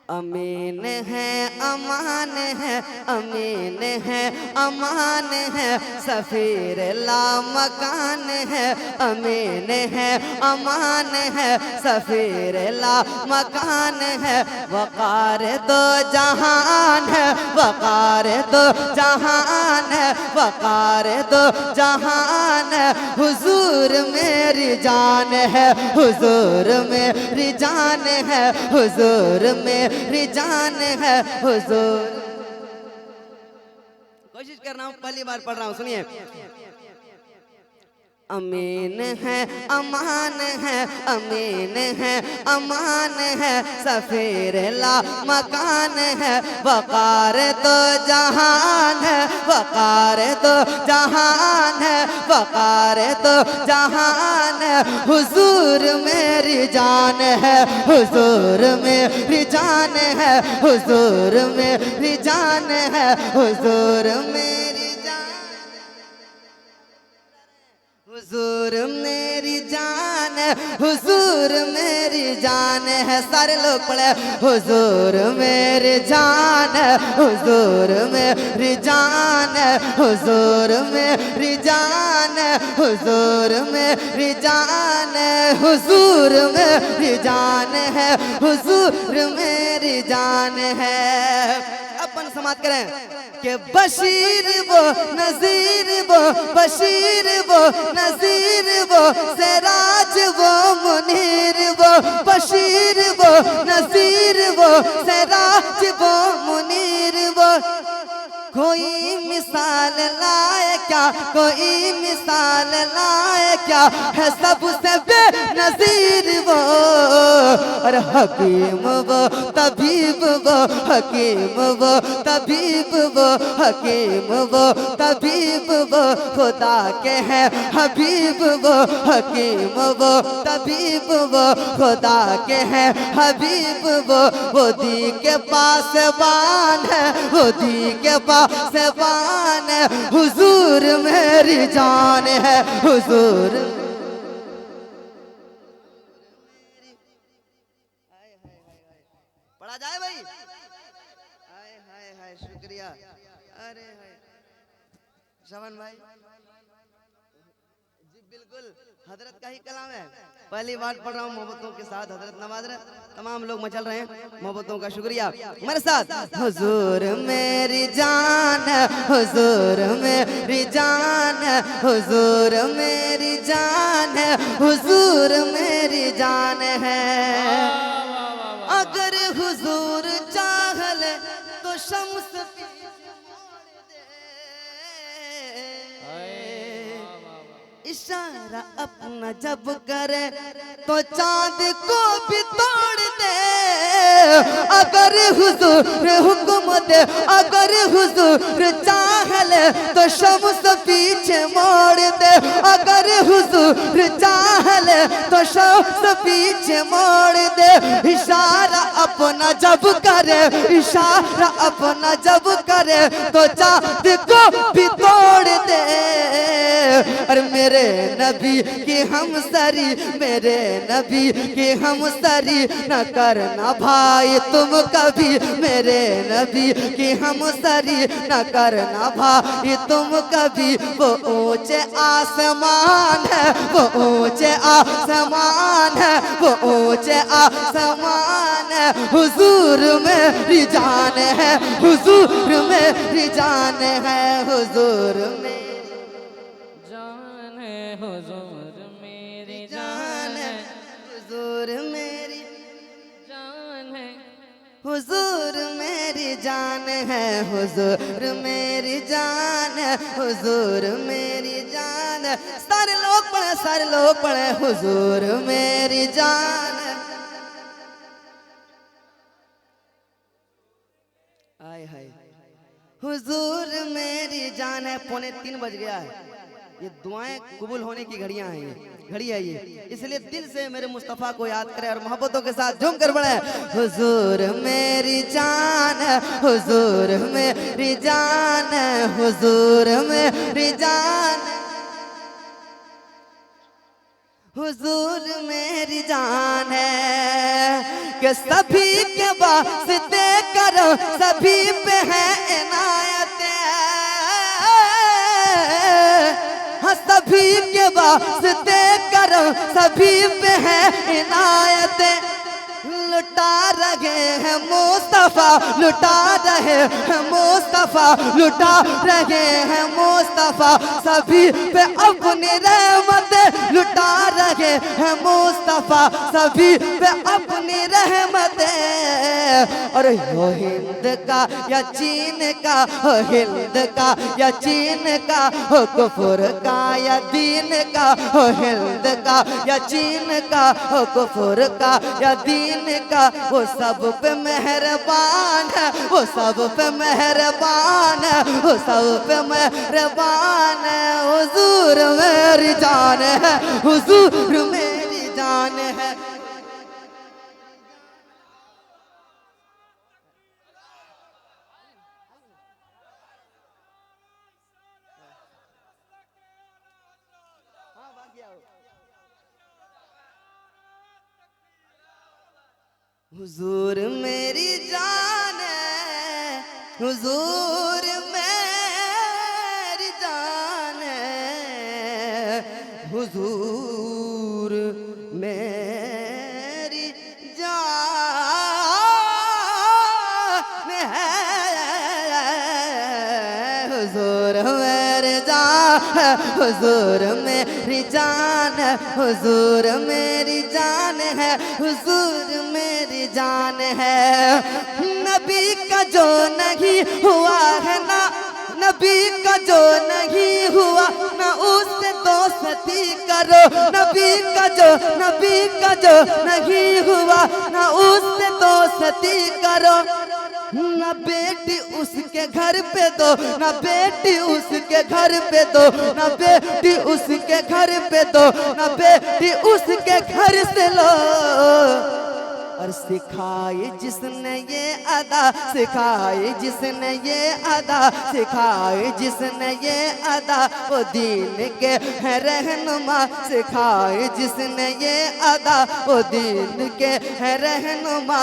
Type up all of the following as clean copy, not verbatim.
अमीन है अमान है, अमीन है अमान है, सफीर ला मकान है। अमीन है अमान है, सफीर ला मकान है। वकार दो जहान है, वकार दो जहान है, वकार दो जहान है। हुजूर मेरी जान है, हुजूर मेरी जान है, हुजूर में रिजान है। हुजूर कोशिश कर रहा हूँ, पहली बार पढ़ रहा हूँ, सुनिए। अमीन है अमान है, अमीन है अमान है, सफीर ला मकान है। वकार तो जहान है, वकार तो जहान है, वकार तो जहान है। हुजूर मेरी जान है, हुजूर मेरी जान है, हुजूर मेरी जान है, हुजूर मेरी जान, हुजूर मेरी जान है, हुजूर मेरी जान है। सारे लोग पढ़े, हुजूर मेरी जान है, हुजूर मेरी जान है, हुजूर मेरी जान है, हुजूर मेरी जान है, हुजूर मेरी जान है, हुजूर मेरी जान है। अपन समाप्त करें कि बशीर वो नजीर वो, बशीर वो नजीर वो, सिराज वो मुनीर वो, बशीर वो नजीर वो, सिराज वो मुनीर वो। कोई मिसाल लाए क्या, कोई मिसाल लाए क्या, है सबसे बेनजीर वो। और हकीम वो तबीब वो, हकीम वो तबीब वो, हकीम वो तबीब वो, खुदा के हैं हबीब वो। हकीम वो तबीब वो, खुदा के हैं हबीब वो दी के पास बान है, वो दी के पास सेवान है। हुजूर मेरी जान है, हुजूर पढ़ा जाए भाई। हाय हाय हाय, शुक्रिया। अरे हाय शवन भाई जी, बिल्कुल हजरत का ही कलाम है। पहली बार पढ़ रहा हूँ मोहब्बतों के साथ, हजरत नवाज रहे, तमाम लोग मचल रहे हैं, मोहब्बतों का शुक्रिया मेरे साथ। हुजूर मेरी जान है, हुजूर मेरी जान है, हुजूर मेरी जान है, हुजूर मेरी जान है। अगर हुजूर चाह ले तो शम्स इशारा अपना जब करे तो चांद को भी तोड़ दे। अगर हुजूर हुक्म दे, अगर हुजूर चाह ले तो शम्स पीछे मोड़ दे। अगर हुजूर चाह ले तो शम्स पीछे मोड़ दे। इशारा अपना जब करे, इशारा अपना जब करे तो चांद को भी तोड़ दे। और मेरे नबी की हमसरी, मेरे नबी की हमसरी न करना भाई तुम कभी। मेरे नबी की हमसरी न करना भाई तुम कभी। वो ऊंचे आसमान है, वो ऊंचे आसमान है, वो ऊंचे आसमान है। हुजूर मेरी जान है, हुजूर मेरी जान है, हुजूर में हुजूर मेरी जान है, हुजूर मेरी जान है, हुजूर मेरी जान है, हुजूर मेरी जान है, हुजूर मेरी जान है। सारे लोग पढ़े, सारे लोग पढ़े, हुजूर मेरी जान है। आय हाय, हुजूर मेरी जान है। 2:45 बज गया है, ये दुआएं कबूल होने की घड़ियां हैं, ये घड़ी है ये। इसलिए दिल से मेरे मुस्तफ़ा को याद करें और मोहब्बतों के साथ झूम कर बढ़े। हुजूर मेरी जान है, हुजूर मेरी जान है, हुजूर मेरी जान, हुजूर मेरी जान है। के सभी के वास्ते करो, सभी पे है इनायत, हाँ सभी के वास्ते करो, सभी पे है इनायत। लुटा रहे हैं मुस्तफा, लुटा रहे हैं मुस्तफा, लुटा रहे हैं मुस्तफा, सभी पे अपनी रहमत लुटा रहे हैं मुस्तफा, सभी पे अपनी रहमत। और हो हिंद का या चीन का, हो हिंद का या चीन का, हो कुफर का या दीन का, हो हिंद का या चीन का, हो कुफर का या दीन का, वो सब पे मेहरबान है, वो सब पे मेहरबान है, वो सब पे मेहरबान है। हुजूर मेरी जान है, हुजूर मेरी जान है। हुजूर मेरी जान है, हुजूर मेरी जान है, हुजूर मेरी जान है, हुजूर मेरी जान है, हुजूर मेरी जान है, हुजूर मेरी जान है, हुजूर मेरी जान है। नबी का जो नहीं हुआ है ना, नबी का जो नहीं हुआ ना, उससे दोस्ती करो। नबी का जो नहीं हुआ ना, उससे दोस्ती करो। ना बेटी उसके घर पे दो, ना बेटी उसके घर पे दो, ना बेटी उसके घर पे दो, ना बेटी उसके घर से लो। और सिखाई जिसने ये अदा, सिखाई जिसने ये अदा, सिखाई जिसने ये अदा, वो दीन के है रहनुमा। सिखाई जिसने ये अदा, वो दीन के है रहनुमा।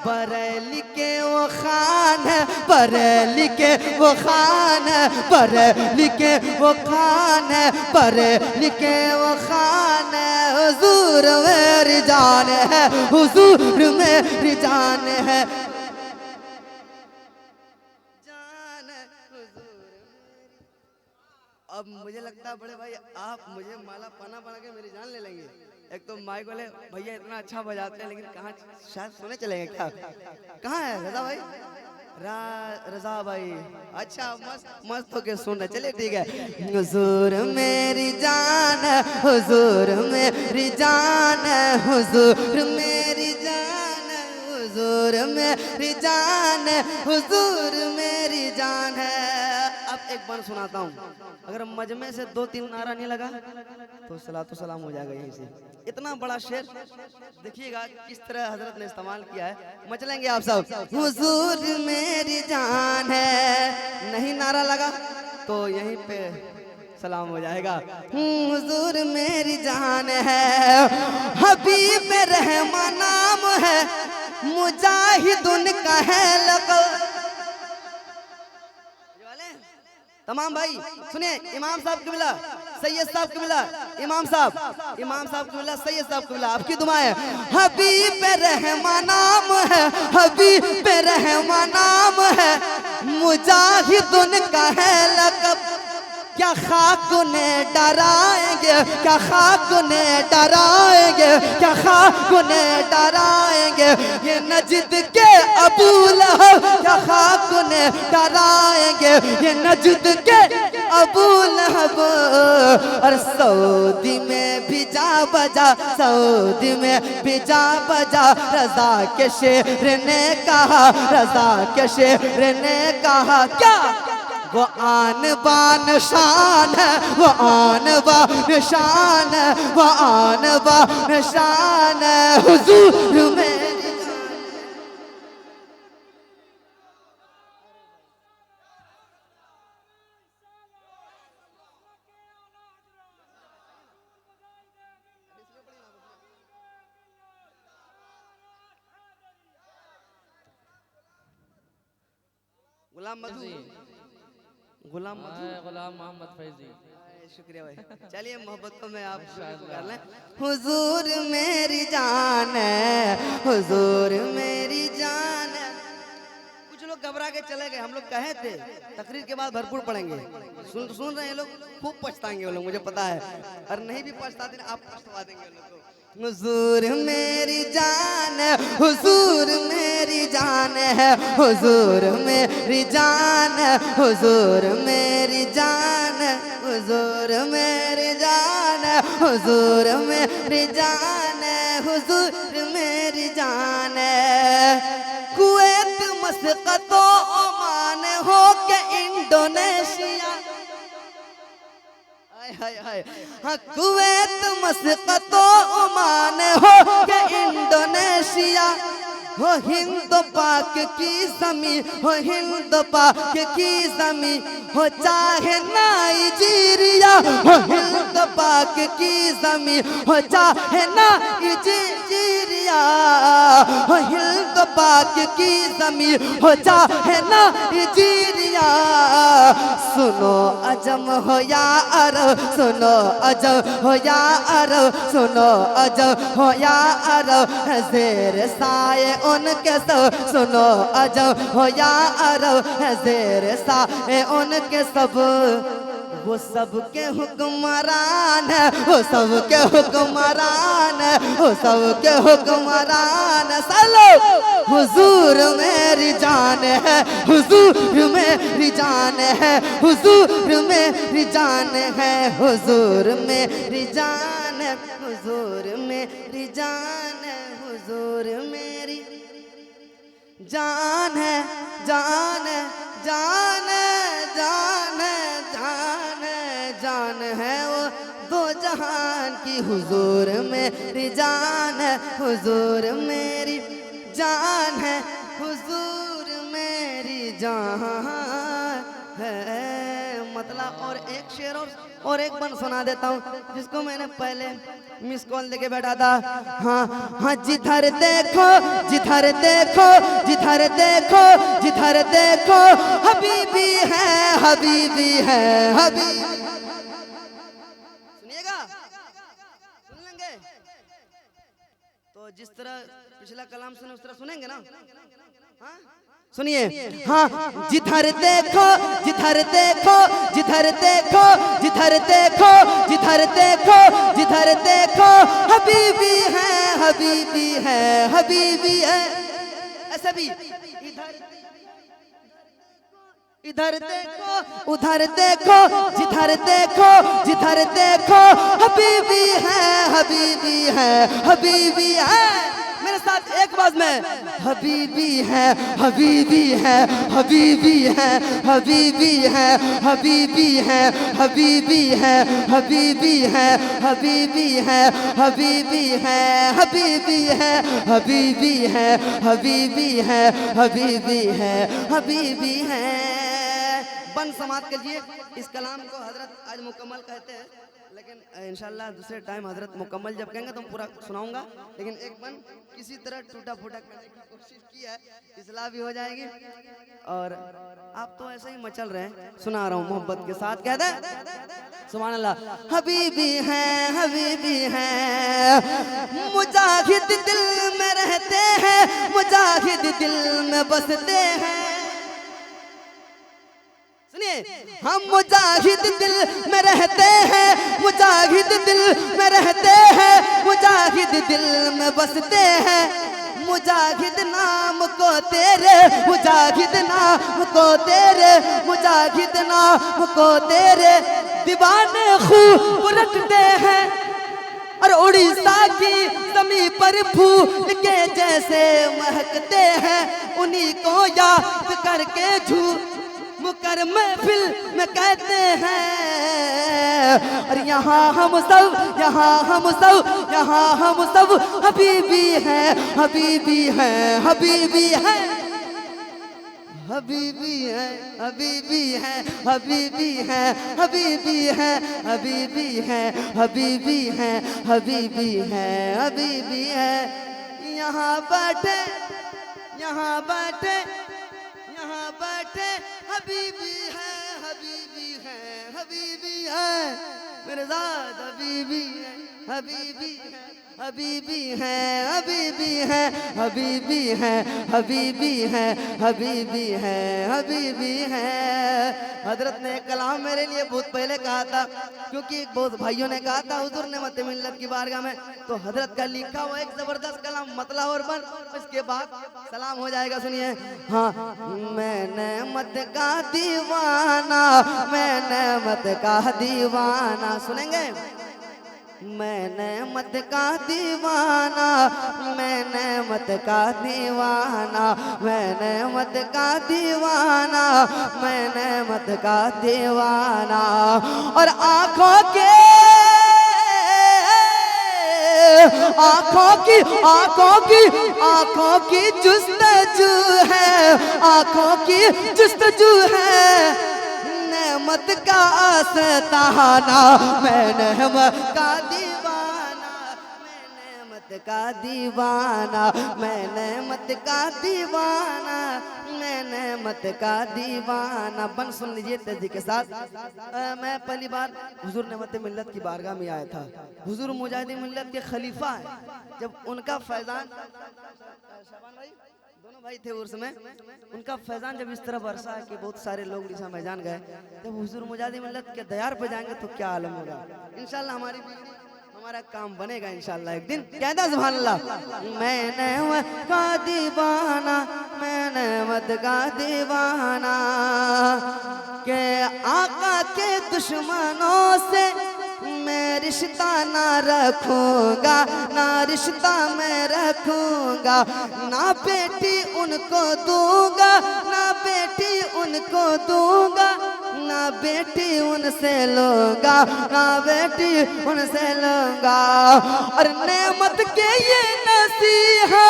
बरेली के वो खान है, बरेली के वो खान है, बरेली के वो खान है, बरेली के वो खान है। हुजूर मेरी जान है, हुजूर मेरी जान है, जान हुजूर। अब मुझे लगता है बड़े भाई आप मुझे माला पाना बना के मेरी जान ले लेंगे। एक तो माइक वाले भैया इतना अच्छा बजाते हैं, लेकिन कहाँ शायद सोने चलेंगे क्या? कहाँ है रजा भाई? रजा भाई अच्छा मस्त मस्त होके सुनना। चलिए ठीक है। हुजूर मेरी जान, हुजूर मेरी जान, हुजूर मेरी जान, हुजूर मेरी जान, हुजूर मेरी जान है। अब एक बार सुनाता हूँ, अगर मजमे से 2-3 नारा नहीं लगा तो सलातो सलाम हो जाएगा यहीं से। इतना बड़ा शेर देखिएगा किस तरह हजरत ने इस्तेमाल किया है, मचलेंगे आप सब। हुजूर मेरी जान है, नहीं नारा लगा तो यहीं पे सलाम हो जाएगा। हुजूर मेरी जान है, हबीब रहमान नाम है, मुजाहिदुन का है लक़ब। तमाम भाई सुनिए, इमाम साहब कबिला, सैयद साहब कबिला, इमाम साहब कबिला, सैयद साहब कबिला, आपकी दुआएं। हबीब रहमान नाम है, हबीब रहमान नाम है, मुजाहिदुन का है लक़ब। क्या खाक ने डराएंगे, क्या खाक ने डराएंगे, क्या खाक ने डराएंगे, ये नजद के अबू लहब। क्या खाक ने डराएंगे, ये नजद के अबू लहब। और सऊदी में भी जा बजा, सऊदी में भी जा बजा, रजा के शेर ने कहा, रजा के शेर ने कहा। क्या वो आन बान शान है, वो आन बान शान है, वो आन बान शान है। हुजूर मेरी गुलाम मधु, जी, गुलाम मधु, गुलाम मोहम्मद फैजी। शुक्रिया भाई। चलिए मोहब्बतों में आप कर लें। हुजूर मेरी जान है, हुजूर मेरी जान है। कुछ लोग घबरा के चले गए, हम लोग कहे थे तकरीर के बाद भरपूर पढ़ेंगे। सुन रहे हैं लोग, खूब पछताएंगे वो लोग, मुझे पता है। और नहीं भी पछताते आप पछता देंगे लोग को। हुजूर मेरी जान है, हुजूर मेरी जान है, हुजूर मेरी जान है, हुजूर मेरी जान है, हुजूर मेरी जान है, हुजूर मेरी जान है, हुजूर मेरी जान है। कुवैत मस्कत ओमान हो के इंडोनेशिया, हाय हाय, हाँ कुवैत मस्कत ओमान हो के इंडोनेशिया, हो हिंद पाक की ज़मीं, हो हिंद पाक की ज़मीं, हो चाहे नाइजीरिया, हो हिंद पाक की ज़मीं, हो चाहे नाइजीरिया, हो हिंद पाक की ज़मीं, हो चाहे नाइजीरिया। सुनो अजम हो या अरब, सुनो अजम हो या अरब, सुनो अजम हो या अरब, ज़ेर साए उनके सब, सुनो अजम हो या अरब, ज़ेर साए उनके सब। वो सबके हुक्मरान है, वो सबके हुक्मरान है, वो सबके हुक्मरान है। सालो हुजूर मेरी जान है, हुजूर मेरी जान है, हुजूर मेरी जान है, हुजूर मेरी जान है, हुजूर मेरी जान है, हुजूर मेरी जान है, जान है, जान है, जान है, जान है, जान है वो दो जहान की। हुजूर मेरी जान है, हुजूर मेरी जान है, हुजूर मेरी जान है। मतलब और एक शेर और एक बन सुना देता हूँ, जिसको मैंने पहले मिस कॉल देके बैठा था। हाँ हाँ, जिधर देखो, जिधर देखो, जिधर देखो, जिधर देखो, हबीबी है, हबीबी है, हबीबी। सुनिएगा, सुन लेंगे तो जिस तरह पिछला कलाम सुने उस तरह सुनेंगे ना। हाँ सुनिए। हाँ, जिधर देखो, जिधर देखो, जिधर देखो, जिधर देखो, जिधर देखो, जिधर देखो, हबीबी है, हबीबी है, हबीबी है। ऐसा भी इधर देखो, उधर देखो, जिधर देखो, जिधर देखो, हबीबी है, हबीबी है, हबीबी है। मेरे साथ एक बात में, हबीबी है, हबीबी है, हबीबी है, हबीबी है, हबीबी है, हबीबी है, हबीबी है, हबीबी है, हबीबी है, हबीबी है, हबीबी है, हबीबी है, हबीबी है, हबीबी है। बन समाप्त कीजिए। इस कलाम को हजरत आज मुकम्मल कहते हैं, लेकिन इंशाल्लाह दूसरे टाइम हजरत मुकम्मल जब कहेंगे तो पूरा सुनाऊंगा। लेकिन एक बन किसी तरह टूटा फूटा करने की कोशिश की है, इस्लाह भी हो जाएगी। और आप तो ऐसे ही मचल रहे हैं, सुना रहा हूँ मोहब्बत के साथ। कहते हैं सुभान अल्लाह। हबीबी है, हबीबी है, मुजाहिद दिल में रहते हैं, मुजाहिद दिल में बसते हैं। सुनिए, हम मुजाहिद दिल में रहते हैं, मुजाहिद दिल में रहते हैं, मुजाहिद दिल में बसते हैं। मुजाहिद नाम को तेरे, मुजाहिद नाम को तेरे, मुजाहिद नाम को तेरे दीवाने खूब रटते हैं। और उड़ीसा की ज़मीं पर फूल के जैसे महकते हैं, उन्हीं को याद करके झूम मुकर महफिल में कहते हैं। और यहाँ हम सब, यहाँ हम सब, यहाँ हम सब हबीबी हैं, हबीबी हैं, हबीबी हैं, हबीबी हैं, हबीबी हैं, हबीबी हैं, हबीबी हैं, हबीबी हैं, हबीबी हैं, हबीबी हैं, हबीबी हैं। यहाँ बैठे, यहाँ बैठे, यहाँ बैठे हबीबी है, हबीबी है, हबीबी है, मेरे साथ हबीबी है, हबीबी है, हबीबी है, हबीबी है, हबीबी है, हबीबी है, हबीबी है, हबीबी है। हजरत ने एक कलाम मेरे लिए बहुत पहले कहा था, क्योंकि बहुत भाइयों ने कहा था हुजूर ने मत मिल्लत की बारगाह में, तो हजरत का लिखा हुआ एक जबरदस्त कलाम मतला और बन, इसके बाद सलाम हो जाएगा। सुनिए, हाँ, मैंने मत का दीवाना, मैंने मत का दीवाना, सुनेंगे, मैंने मत का दीवाना, मैंने मत का दीवाना, मैंने मत का दीवाना, मैंने मत का दीवाना, और आंखों की जुस्तजू है, आंखों की जुस्तजू है, नेमत का आस्ताना, मैंने मत का दीवाना, मैंने मत का दीवाना, मैंने मत का दीवाना, मैंने मत का दीवाना। बन सुन लीजिए तेजी के साथ। मैं पहली बार हुजूर नेमत मिल्लत की बारगाह में आया था। हुजूर मुजाहिदी मिल्लत के खलीफा है। जब उनका फैजान, शाबान भाई दोनों भाई थे उर्स में, उनका फैजान जब इस तरह बरसा है कि बहुत सारे लोग निशा मैदान गए, जब हुजूर मुजाहिदी मिल्लत के दयार पे जाएंगे तो क्या आलम होगा। इंशाल्लाह हमारा काम बनेगा इंशाल्लाह एक दिन। कहता सुभान अल्लाह। मैंने मत का दीवाना, मैंने मत का दीवाना, के आका के दुश्मनों से मैं रिश्ता ना रखूंगा, ना रिश्ता मैं रखूंगा, ना बेटी उनको दूंगा, ना बेटी उनको दूंगा, ना बेटी उनसे लूंगा, ना बेटी उनसे लूंगा। और नेमत के ये नसीहा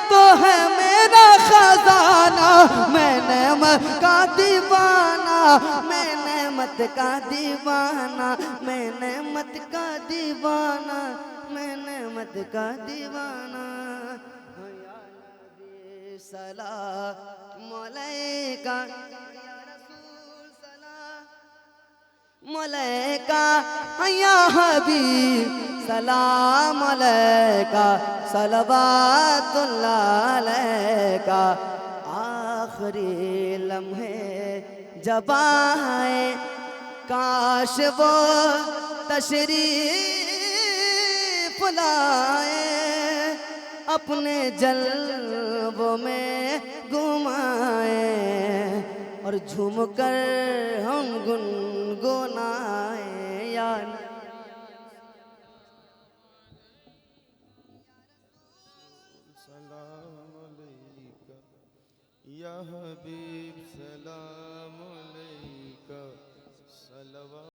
तो है मेरा खजाना, मैंने मत का दीवाना, मैंने मत का दीवाना, मैंने मत का दीवाना, मैंने मत का दीवाना। या नबी सलाम अलैका, या रसूल सलाम अलैका, या हबीब सलाम अलैका, सलवातुल्लाह अलैका। आखिरी लम्हे जब आए काश वो तशरीफ लाए, अपने जल्वों में घुमाए, और झूमकर हम गुनगुनाए। या सलाम अलैका या हबीब, सलाम अलैका, सलवा